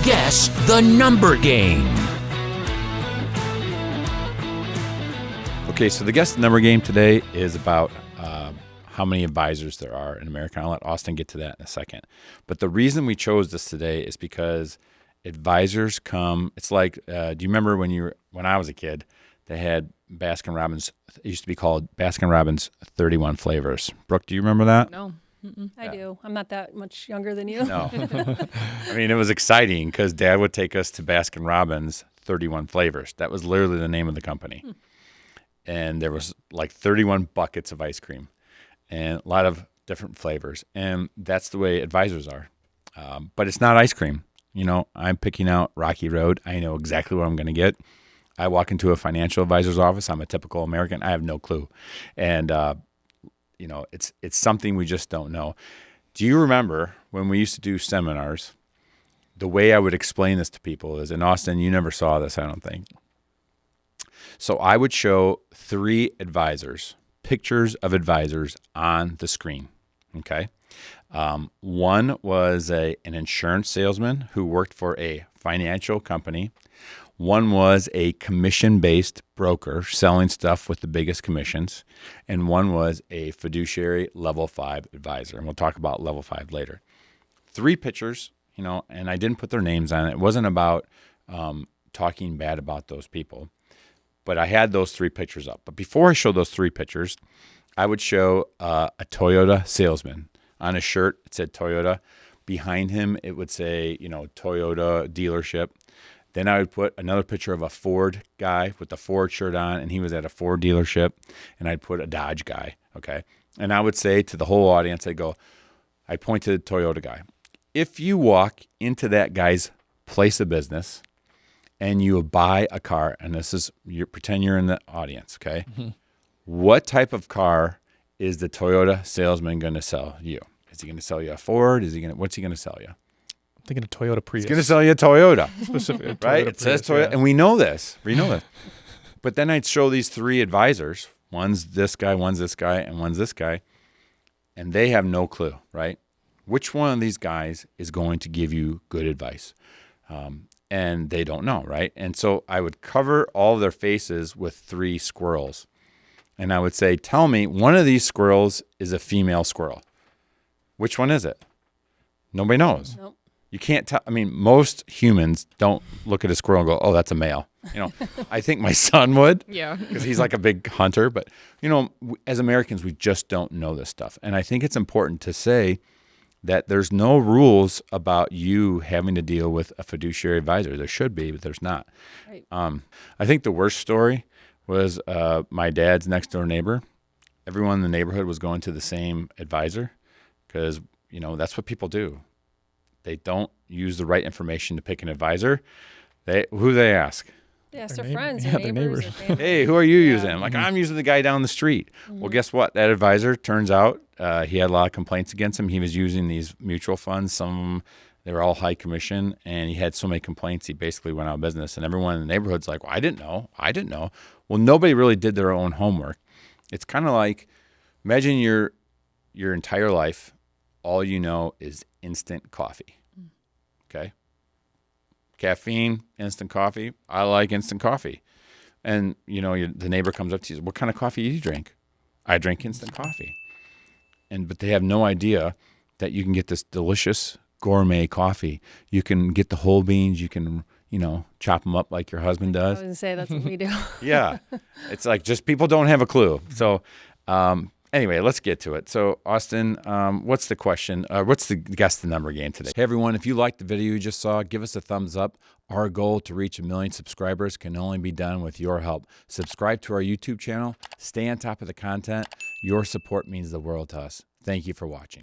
Guess the number game. Okay, so the guess the number game today is about how many advisors there are in America. I'll let Austin get to that in a second. But the reason we chose this today is because advisors come. It's like, do you remember when I was a kid, they had Baskin Robbins. It used to be called Baskin Robbins 31 flavors. Brooke, do you remember that? No. I do. I'm not that much younger than you. No. I mean, it was exciting because Dad would take us to Baskin Robbins 31 flavors. That was literally the name of the company. And there was like 31 buckets of ice cream and a lot of different flavors. And that's the way advisors are. But it's not ice cream. You know, I'm picking out Rocky Road. I know exactly what I'm going to get. I walk into a financial advisor's office. I'm a typical American. I have no clue. And, you know, it's something we just don't know. Do you remember when we used to do seminars, the way I would explain this to people is, and Austin, you never saw this, I don't think. So I would show 3 advisors, pictures of advisors on the screen, okay? One was an insurance salesman who worked for a financial company. One was a commission-based broker selling stuff with the biggest commissions. And one was a fiduciary level 5 advisor. And we'll talk about level 5 later. 3 pictures, you know, and I didn't put their names on it. It wasn't about talking bad about those people. But I had those 3 pictures up. But before I showed those 3 pictures, I would show a Toyota salesman. On his shirt, it said Toyota. Behind him, it would say, you know, Toyota dealership. Then I would put another picture of a Ford guy with the Ford shirt on, and he was at a Ford dealership. And I'd put a Dodge guy, okay? And I would say to the whole audience, I'd point to the Toyota guy. If you walk into that guy's place of business and you buy a car, and pretend you're in the audience, okay? Mm-hmm. What type of car is the Toyota salesman going to sell you? Is he going to sell you a Ford? What's he going to sell you? I'm thinking a Toyota Prius. He's going to sell you a Toyota. Specifically, right? Toyota It says Prius, Toyota, yeah. and we know this. But then I'd show these 3 advisors. One's this guy, one's this guy, and one's this guy. And they have no clue, right? Which one of these guys is going to give you good advice? And they don't know, right? And so I would cover all of their faces with 3 squirrels. And I would say, tell me, one of these squirrels is a female squirrel. Which one is it? Nobody knows. Nope. You can't tell. I mean, most humans don't look at a squirrel and go, oh, that's a male. You know, I think my son would. Yeah. Because he's like a big hunter. But, you know, as Americans, we just don't know this stuff. And I think it's important to say that there's no rules about you having to deal with a fiduciary advisor. There should be, but there's not. Right. I think the worst story was my dad's next door neighbor. Everyone in the neighborhood was going to the same advisor because, you know, that's what people do. They don't use the right information to pick an advisor. Who they ask? They ask Their their friends, yeah, their their neighbors, neighbors. their family. Hey, who are you using? I'm like, I'm using the guy down the street. Well, guess what? That advisor, turns out he had a lot of complaints against him. He was using these mutual funds. Some of them, they were all high commission, and he had so many complaints, he basically went out of business. And everyone in the neighborhood's like, well, I didn't know. Well, nobody really did their own homework. It's kind of like, imagine your entire life, all you know is instant coffee. Okay? Caffeine, instant coffee. I like instant coffee. And, you know, the neighbor comes up to you, what kind of coffee do you drink? I drink instant coffee. But they have no idea that you can get this delicious gourmet coffee. You can get the whole beans. You can, you know, chop them up like your husband I does. was going to say, that's what we do. Yeah. It's like just people don't have a clue. So anyway, let's get to it. So Austin, what's the question? What's the guess the number game today? Hey everyone, if you liked the video you just saw, give us a thumbs up. Our goal to reach 1 million subscribers can only be done with your help. Subscribe to our YouTube channel. Stay on top of the content. Your support means the world to us. Thank you for watching.